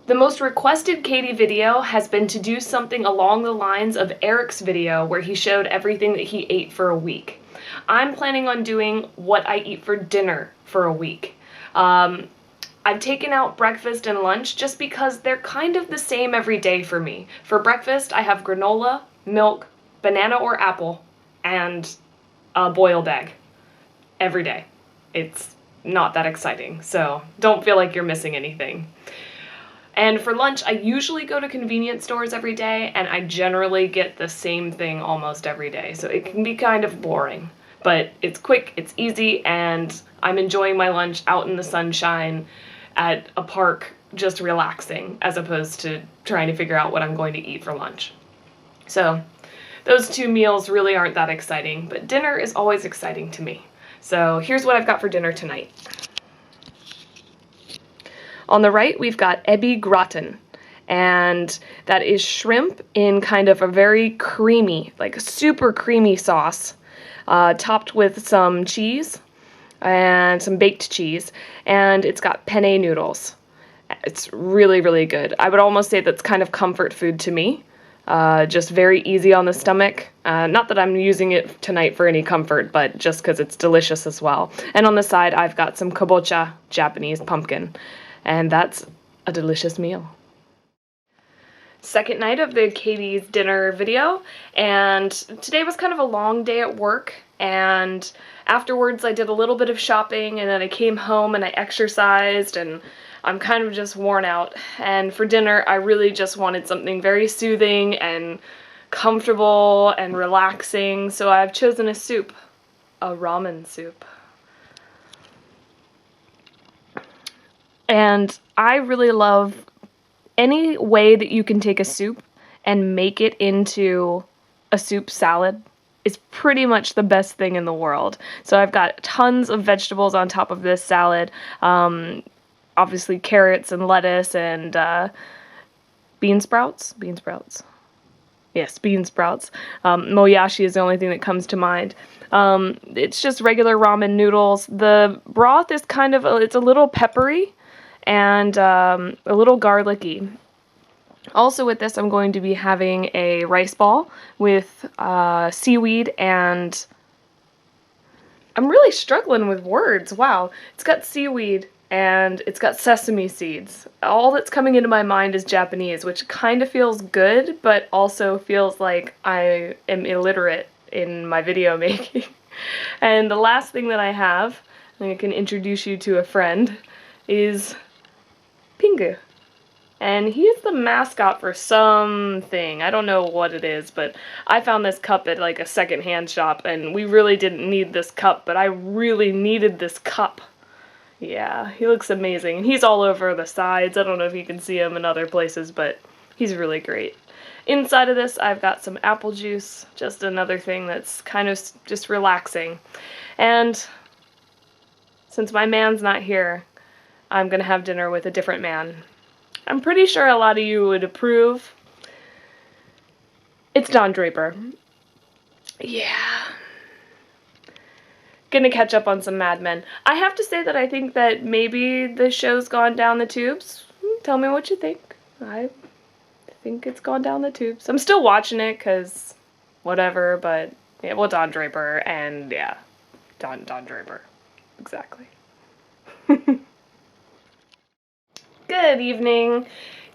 The most requested Kyde video has been to do something along the lines of Eric's video where he showed everything that he ate for a week. I'm planning on doing what I eat for dinner for a week. I've taken out breakfast and lunch just because they're kind of the same every day for me. For breakfast, I have granola, milk, banana or apple, and a boiled egg every day. It's not that exciting, so don't feel like you're missing anything. And for lunch, I usually go to convenience stores every day, and I generally get the same thing almost every day, so it can be kind of boring. But it's quick, it's easy, and I'm enjoying my lunch out in the sunshine at a park, just relaxing, as opposed to trying to figure out what I'm going to eat for lunch. So those two meals really aren't that exciting, but dinner is always exciting to me. So here's what I've got for dinner tonight. On the right, we've got ebi gratin, and that is shrimp in kind of a very creamy, like super creamy sauce, topped with some cheese and some baked cheese, and it's got penne noodles. It's really, really good. I would almost say that's kind of comfort food to me. Just very easy on the stomach. Not that I'm using it tonight for any comfort, but just because it's delicious as well. And on the side, I've got some kabocha, Japanese pumpkin. And that's a delicious meal. Second night of the Kyde's dinner video, and today was kind of a long day at work, and afterwards I did a little bit of shopping, and then I came home and I exercised, and I'm kind of just worn out. And for dinner, I really just wanted something very soothing and comfortable and relaxing, so I've chosen a soup, a ramen soup. And I really love any way that you can take a soup and make it into a soup salad is pretty much the best thing in the world. So I've got tons of vegetables on top of this salad. Obviously carrots and lettuce and bean sprouts. Yes, bean sprouts. Moyashi is the only thing that comes to mind. It's just regular ramen noodles. The broth is kind of, it's a little peppery and a little garlicky. Also with this, I'm going to be having a rice ball with seaweed, and I'm really struggling with words. Wow. It's got seaweed and it's got sesame seeds. All that's coming into my mind is Japanese, which kind of feels good, but also feels like I am illiterate in my video making. And the last thing that I have, and I can introduce you to a friend, is Pingu. And he is the mascot for something. I don't know what it is, but I found this cup at like a secondhand shop, and we really didn't need this cup, but I really needed this cup. Yeah, he looks amazing. And he's all over the sides. I don't know if you can see him in other places, but he's really great. Inside of this, I've got some apple juice, just another thing that's kind of just relaxing. And since my man's not here, I'm gonna have dinner with a different man. I'm pretty sure a lot of you would approve. It's Don Draper. Yeah. Gonna catch up on some Mad Men. I have to say that I think that maybe the show's gone down the tubes. Tell me what you think. I think it's gone down the tubes. I'm still watching it because whatever, but yeah, well, Don Draper, and yeah, Don Draper. Exactly. Good evening.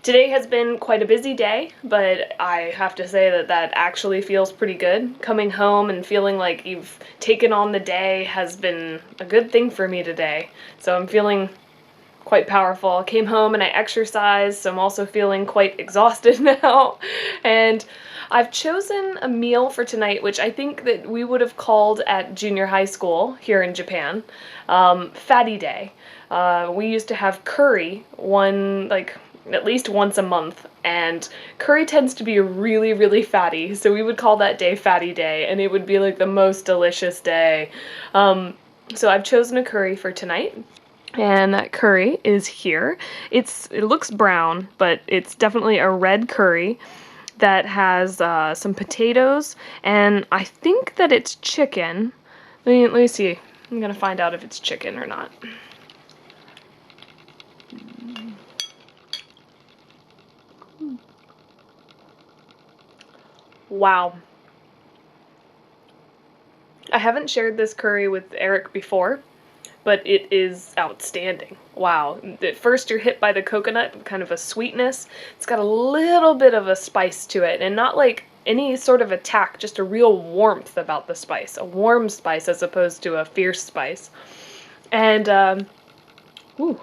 Today has been quite a busy day, but I have to say that that actually feels pretty good. Coming home and feeling like you've taken on the day has been a good thing for me today. So I'm feeling quite powerful. I came home and I exercised, so I'm also feeling quite exhausted now. And I've chosen a meal for tonight, which I think that we would have called at junior high school here in Japan, Fatty Day. We used to have curry at least once a month, and curry tends to be really, really fatty, so we would call that day Fatty Day, and it would be like the most delicious day. So I've chosen a curry for tonight, and that curry is here. It looks brown, but it's definitely a red curry that has some potatoes, and I think that it's chicken. Let me see. I'm gonna find out if it's chicken or not. Wow. I haven't shared this curry with Eric before, but it is outstanding. Wow. At first you're hit by the coconut, kind of a sweetness. It's got a little bit of a spice to it, and not like any sort of attack, just a real warmth about the spice. A warm spice as opposed to a fierce spice. And, ooh,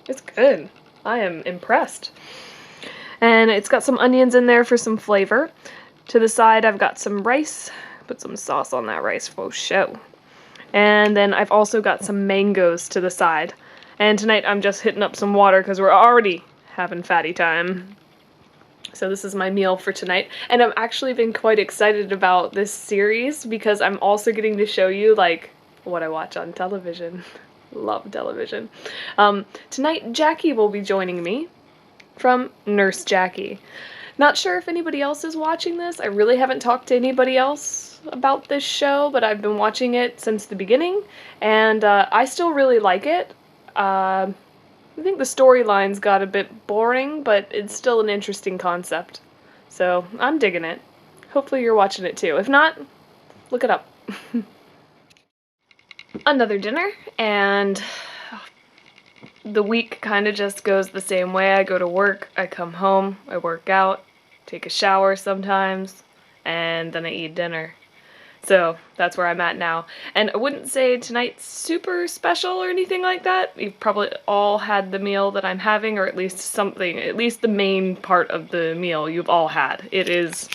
it's good. I am impressed. And it's got some onions in there for some flavor. To the side, I've got some rice. Put some sauce on that rice for show. And then I've also got some mangoes to the side. And tonight I'm just hitting up some water because we're already having fatty time. So this is my meal for tonight. And I've actually been quite excited about this series because I'm also getting to show you, like, what I watch on television. Love television. Tonight, Jackie will be joining me from Nurse Jackie. Not sure if anybody else is watching this. I really haven't talked to anybody else about this show, but I've been watching it since the beginning, and I still really like it. I think the storylines got a bit boring, but it's still an interesting concept. So I'm digging it. Hopefully you're watching it too. If not, look it up. Another dinner, and the week kind of just goes the same way. I go to work, I come home, I work out, take a shower sometimes, and then I eat dinner. So that's where I'm at now. And I wouldn't say tonight's super special or anything like that. You've probably all had the meal that I'm having, or at least something, at least the main part of the meal you've all had. It is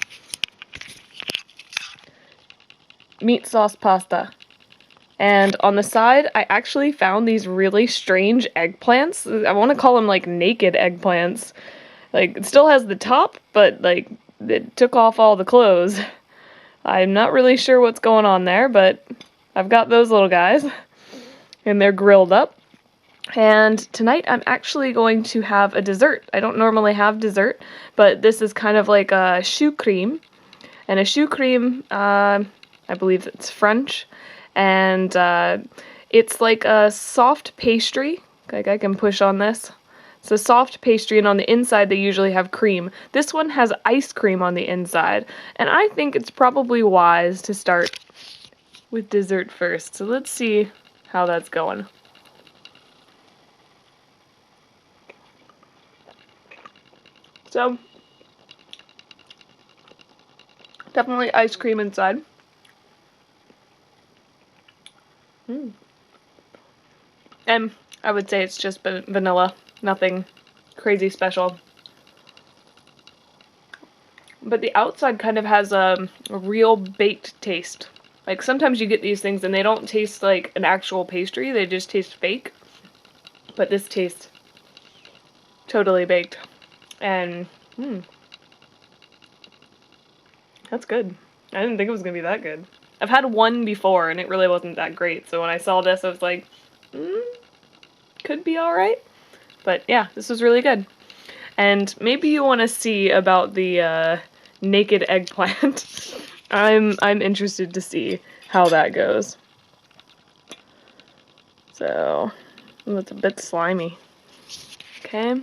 meat sauce pasta. And on the side, I actually found these really strange eggplants. I want to call them like naked eggplants. Like, it still has the top, but like, it took off all the clothes. I'm not really sure what's going on there, but I've got those little guys. And they're grilled up. And tonight I'm actually going to have a dessert. I don't normally have dessert, but this is kind of like a choux cream. And a choux cream, I believe it's French. And it's like a soft pastry. Like, I can push on this. It's a soft pastry, and on the inside they usually have cream. This one has ice cream on the inside, and I think it's probably wise to start with dessert first. So let's see how that's going. So, definitely ice cream inside. And I would say it's just vanilla, nothing crazy special. But the outside kind of has a real baked taste. Like, sometimes you get these things and they don't taste like an actual pastry, they just taste fake. But this tastes totally baked. And, that's good. I didn't think it was going to be that good. I've had one before and it really wasn't that great, so when I saw this I was like, could be alright. But yeah, this was really good. And maybe you want to see about the naked eggplant. I'm interested to see how that goes. So, it's a bit slimy. Okay.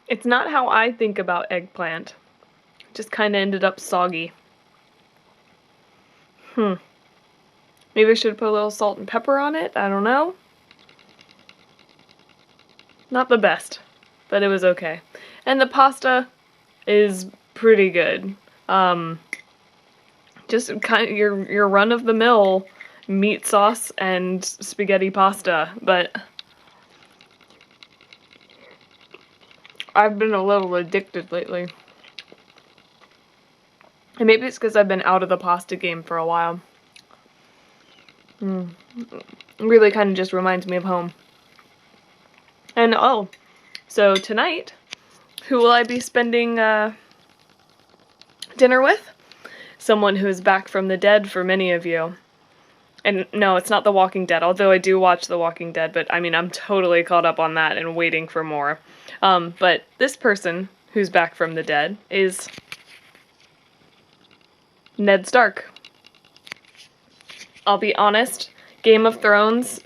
It's not how I think about eggplant. It just kind of ended up soggy. Maybe I should have put a little salt and pepper on it. I don't know. Not the best, but it was okay. And the pasta is pretty good. Just kind of your run-of-the-mill meat sauce and spaghetti pasta, but I've been a little addicted lately. And maybe it's because I've been out of the pasta game for a while. It really kind of just reminds me of home. And oh, so tonight, who will I be spending dinner with? Someone who is back from the dead for many of you. And no, it's not The Walking Dead, although I do watch The Walking Dead, but I mean, I'm totally caught up on that and waiting for more. But this person who's back from the dead is Ned Stark. I'll be honest, Game of Thrones,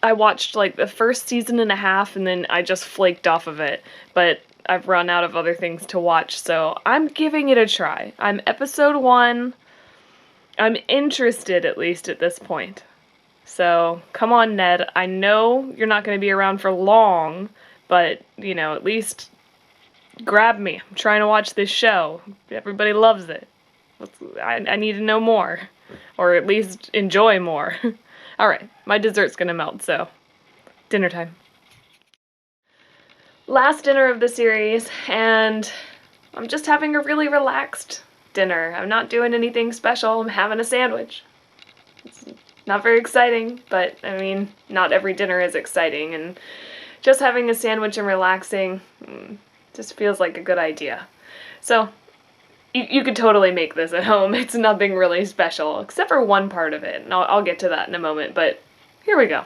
I watched like the first season and a half and then I just flaked off of it. But I've run out of other things to watch, so I'm giving it a try. I'm episode 1. I'm interested, at least at this point. So, come on, Ned. I know you're not going to be around for long, but, you know, at least grab me. I'm trying to watch this show. Everybody loves it. I need to know more. Or at least enjoy more. Alright, my dessert's gonna melt, so dinner time. Last dinner of the series, and I'm just having a really relaxed dinner. I'm not doing anything special. I'm having a sandwich. It's not very exciting, but I mean, not every dinner is exciting, and just having a sandwich and relaxing just feels like a good idea. So, you could totally make this at home. It's nothing really special, except for one part of it, and I'll get to that in a moment, but here we go.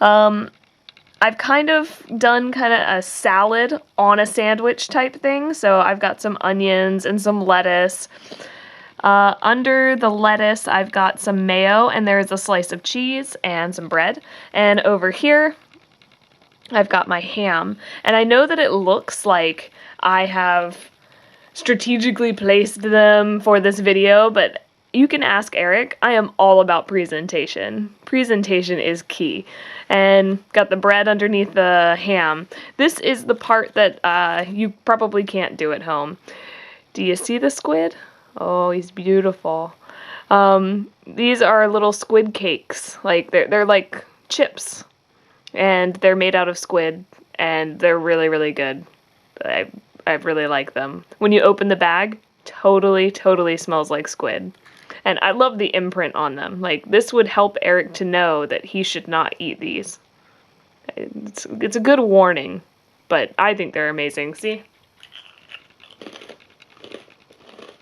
I've kind of done a salad on a sandwich type thing, so I've got some onions and some lettuce. Under the lettuce, I've got some mayo, and there's a slice of cheese and some bread, and over here, I've got my ham, and I know that it looks like I have strategically placed them for this video, but you can ask Eric. I am all about presentation. Presentation is key. And got the bread underneath the ham. This is the part that you probably can't do at home. Do you see the squid? Oh, he's beautiful. These are little squid cakes. Like they're like chips. And they're made out of squid, and they're really, really good. I really like them. When you open the bag, totally smells like squid. And I love the imprint on them. Like, this would help Eric to know that he should not eat these. It's a good warning, but I think they're amazing. See?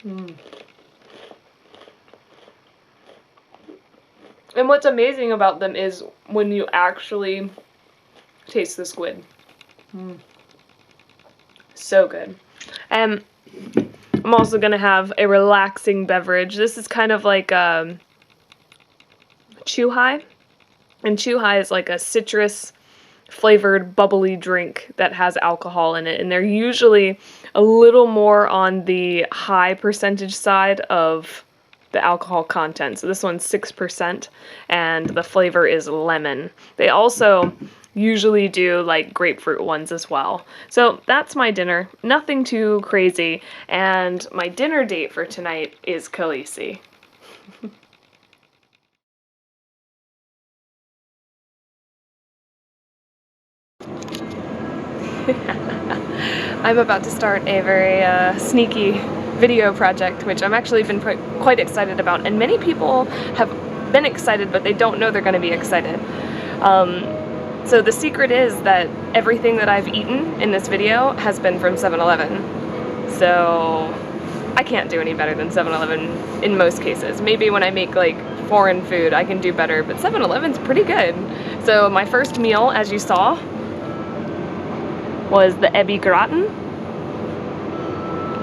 And what's amazing about them is when you actually taste the squid. So good. And I'm also going to have a relaxing beverage. This is kind of like Chu-Hi. And Chu-Hi is like a citrus flavored bubbly drink that has alcohol in it. And they're usually a little more on the high percentage side of the alcohol content. So this one's 6%, and the flavor is lemon. They also usually do like grapefruit ones as well. So that's my dinner. Nothing too crazy. And my dinner date for tonight is Khaleesi. I'm about to start a very sneaky video project, which I'm actually been quite excited about, and many people have been excited, but they don't know they're going to be excited. So the secret is that everything that I've eaten in this video has been from 7-Eleven. So I can't do any better than 7-Eleven in most cases. Maybe when I make like foreign food I can do better, but 7-Eleven's pretty good. So my first meal, as you saw, was the ebi gratin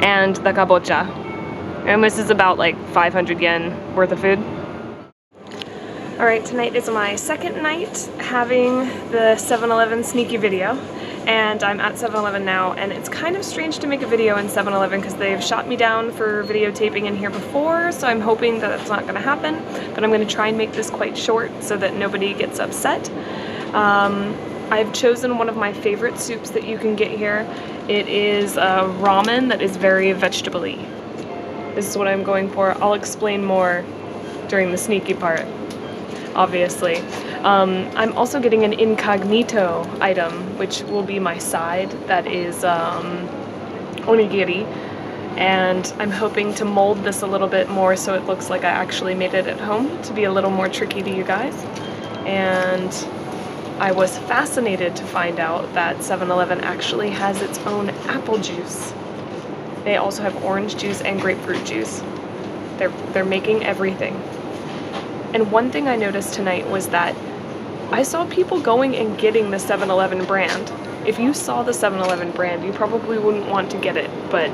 and the kabocha. And this is about like 500 yen worth of food. Alright, tonight is my second night having the 7-Eleven sneaky video, and I'm at 7-Eleven now, and it's kind of strange to make a video in 7-Eleven because they've shot me down for videotaping in here before, so I'm hoping that that's not going to happen, but I'm going to try and make this quite short so that nobody gets upset. I've chosen one of my favorite soups that you can get here. It is ramen that is very vegetable-y. This is what I'm going for. I'll explain more during the sneaky part, obviously. I'm also getting an incognito item, which will be my side. That is onigiri. And I'm hoping to mold this a little bit more so it looks like I actually made it at home, to be a little more tricky to you guys. And I was fascinated to find out that 7-Eleven actually has its own apple juice. They also have orange juice and grapefruit juice. They're making everything. And one thing I noticed tonight was that I saw people going and getting the 7-Eleven brand. If you saw the 7-Eleven brand, you probably wouldn't want to get it, but,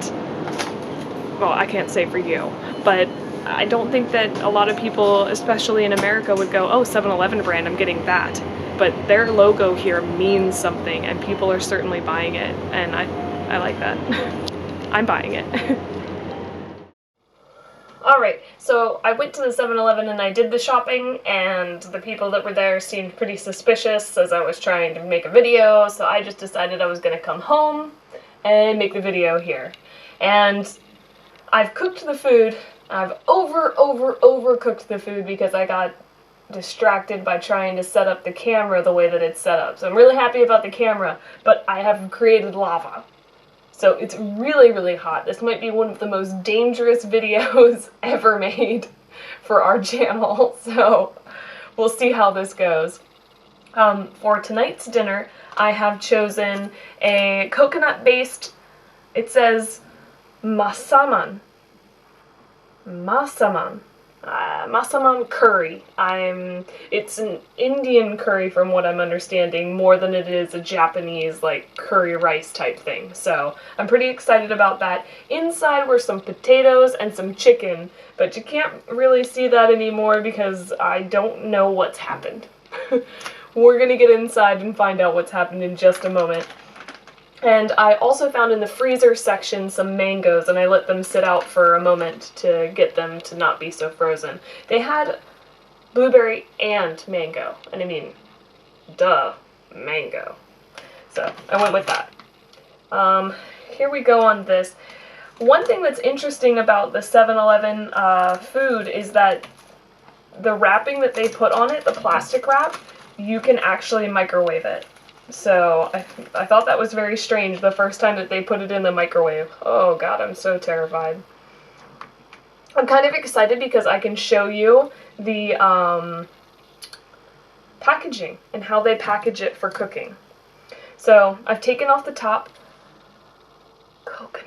well, I can't say for you, but I don't think that a lot of people, especially in America, would go, oh, 7-Eleven brand, I'm getting that. But their logo here means something, and people are certainly buying it, and I like that. I'm buying it. Alright, so I went to the 7-Eleven and I did the shopping, and the people that were there seemed pretty suspicious as I was trying to make a video, so I just decided I was going to come home and make the video here. And I've cooked the food. I've overcooked the food because I got distracted by trying to set up the camera the way that it's set up. So I'm really happy about the camera, but I have created lava. So it's really hot. This might be one of the most dangerous videos ever made for our channel, so we'll see how this goes. For tonight's dinner, I have chosen a coconut-based, it says masaman curry. It's an Indian curry from what I'm understanding, more than it is a Japanese, like, curry rice type thing. So I'm pretty excited about that. Inside were some potatoes and some chicken, but you can't really see that anymore because I don't know what's happened. We're gonna get inside and find out what's happened in just a moment. And I also found in the freezer section some mangoes, and I let them sit out for a moment to get them to not be so frozen. They had blueberry and mango, and I mean, duh, mango. So I went with that. Here we go on this. One thing that's interesting about the 7-Eleven food is that the wrapping that they put on it, the plastic wrap, you can actually microwave it. So I thought that was very strange the first time that they put it in the microwave. Oh god, I'm so terrified. I'm kind of excited because I can show you the packaging and how they package it for cooking. So I've taken off the top. Coconut.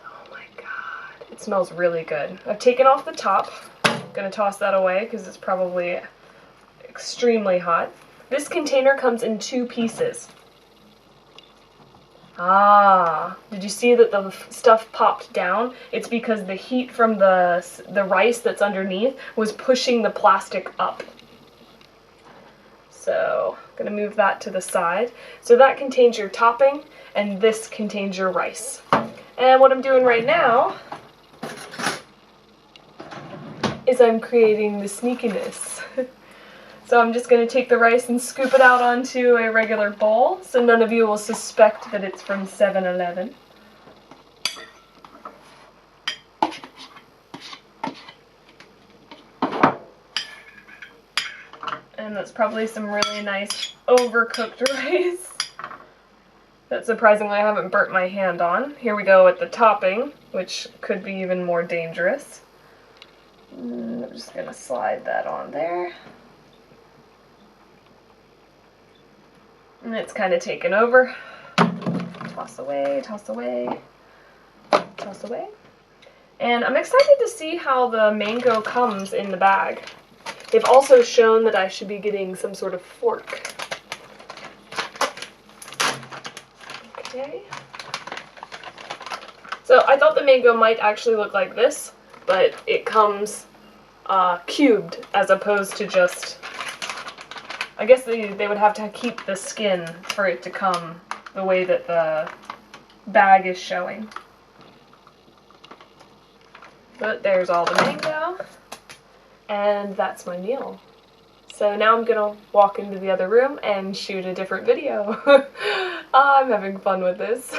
Oh my god. It smells really good. I've taken off the top. I'm gonna toss that away because it's probably extremely hot. This container comes in 2 pieces. Ah, did you see that the stuff popped down? It's because the heat from the rice that's underneath was pushing the plastic up. So, I'm going to move that to the side. So that contains your topping, and this contains your rice. And what I'm doing right now is I'm creating the sneakiness. So I'm just going to take the rice and scoop it out onto a regular bowl, so none of you will suspect that it's from 7-Eleven. And that's probably some really nice overcooked rice that surprisingly I haven't burnt my hand on. Here we go with the topping, which could be even more dangerous. I'm just going to slide that on there. And it's kind of taken over. Toss away, toss away, toss away. And I'm excited to see how the mango comes in the bag. They've also shown that I should be getting some sort of fork. Okay. So I thought the mango might actually look like this, but it comes cubed as opposed to just... I guess they would have to keep the skin for it to come the way that the bag is showing. But there's all the mango, and that's my meal. So now I'm gonna walk into the other room and shoot a different video. I'm having fun with this.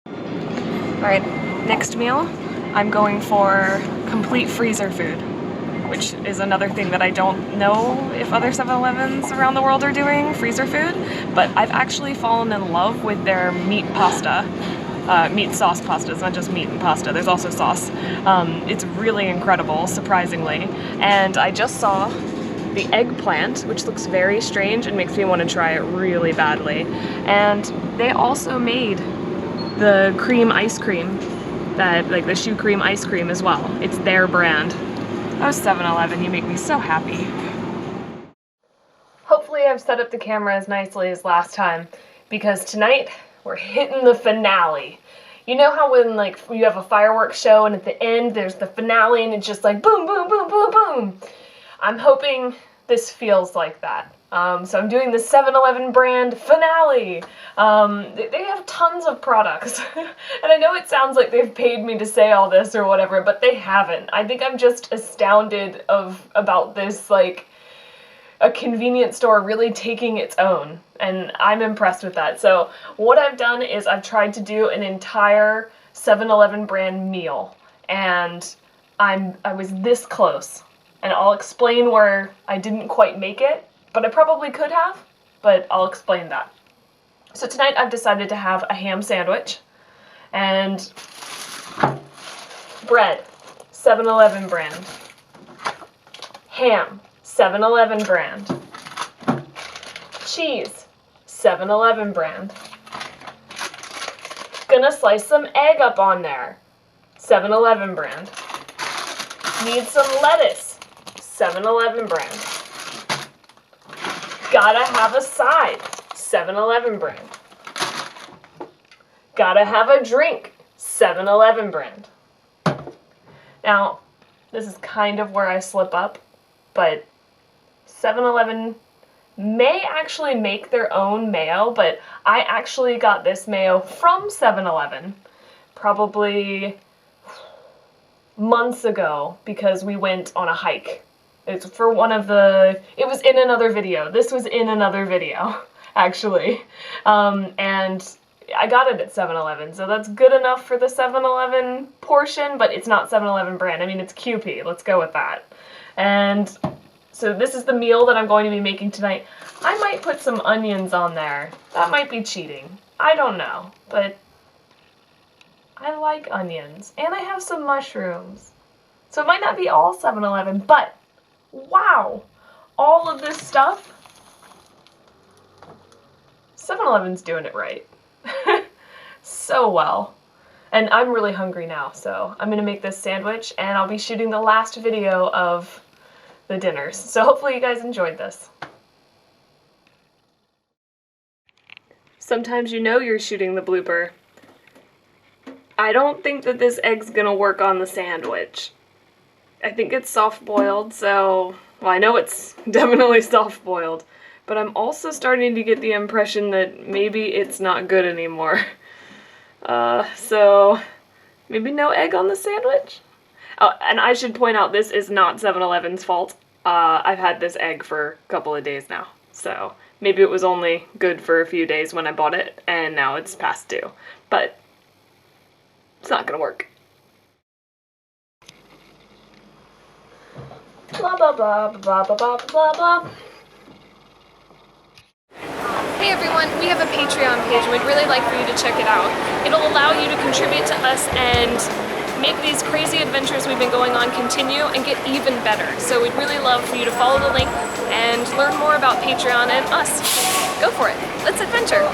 Alright, next meal, I'm going for complete freezer food, which is another thing that I don't know if other 7-Elevens around the world are doing, freezer food, but I've actually fallen in love with their meat pasta. Meat sauce pasta. It's not just meat and pasta, there's also sauce. It's really incredible, surprisingly. And I just saw the eggplant, which looks very strange and makes me want to try it really badly. And they also made the cream ice cream, like the shoe cream ice cream as well. It's their brand. Oh, 7-Eleven, you make me so happy. Hopefully I've set up the camera as nicely as last time, because tonight we're hitting the finale. You know how when like you have a fireworks show and at the end there's the finale and it's just like boom, boom, boom, boom, boom. I'm hoping this feels like that. So I'm doing the 7-Eleven brand finale. They have tons of products. And I know it sounds like they've paid me to say all this or whatever, but they haven't. I think I'm just astounded about this, like, a convenience store really taking its own. And I'm impressed with that. So what I've done is I've tried to do an entire 7-Eleven brand meal. And I was this close. And I'll explain where I didn't quite make it. But I probably could have, but I'll explain that. So tonight I've decided to have a ham sandwich and bread, 7-Eleven brand. Ham, 7-Eleven brand. Cheese, 7-Eleven brand. Gonna slice some egg up on there, 7-Eleven brand. Need some lettuce, 7-Eleven brand. Gotta have a side, 7-Eleven brand. Gotta have a drink, 7-Eleven brand. Now, this is kind of where I slip up, but 7-Eleven may actually make their own mayo, but I actually got this mayo from 7-Eleven probably months ago because we went on a hike. It's for one of the, it was in another video. This was in another video, actually. And I got it at 7-Eleven, so that's good enough for the 7-Eleven portion, but it's not 7-Eleven brand. I mean, it's QP. Let's go with that. And so this is the meal that I'm going to be making tonight. I might put some onions on there. That might be cheating. I don't know, but I like onions. And I have some mushrooms. So it might not be all 7-Eleven, but wow, all of this stuff, 7-Eleven's doing it right. So well. And I'm really hungry now, so I'm gonna make this sandwich and I'll be shooting the last video of the dinners. So hopefully you guys enjoyed this. Sometimes you know you're shooting the blooper. I don't think that this egg's gonna work on the sandwich. I think it's soft-boiled, so, well, I know it's definitely soft-boiled, but I'm also starting to get the impression that maybe it's not good anymore. So, maybe no egg on the sandwich? Oh, and I should point out, this is not 7-Eleven's fault. I've had this egg for a couple of days now, so maybe it was only good for a few days when I bought it, and now it's past due. But it's not gonna work. Blah blah blah blah blah blah blah blah. Hey everyone, we have a Patreon page and we'd really like for you to check it out. It'll allow you to contribute to us and make these crazy adventures we've been going on continue and get even better. So we'd really love for you to follow the link and learn more about Patreon and us. Go for it. Let's adventure.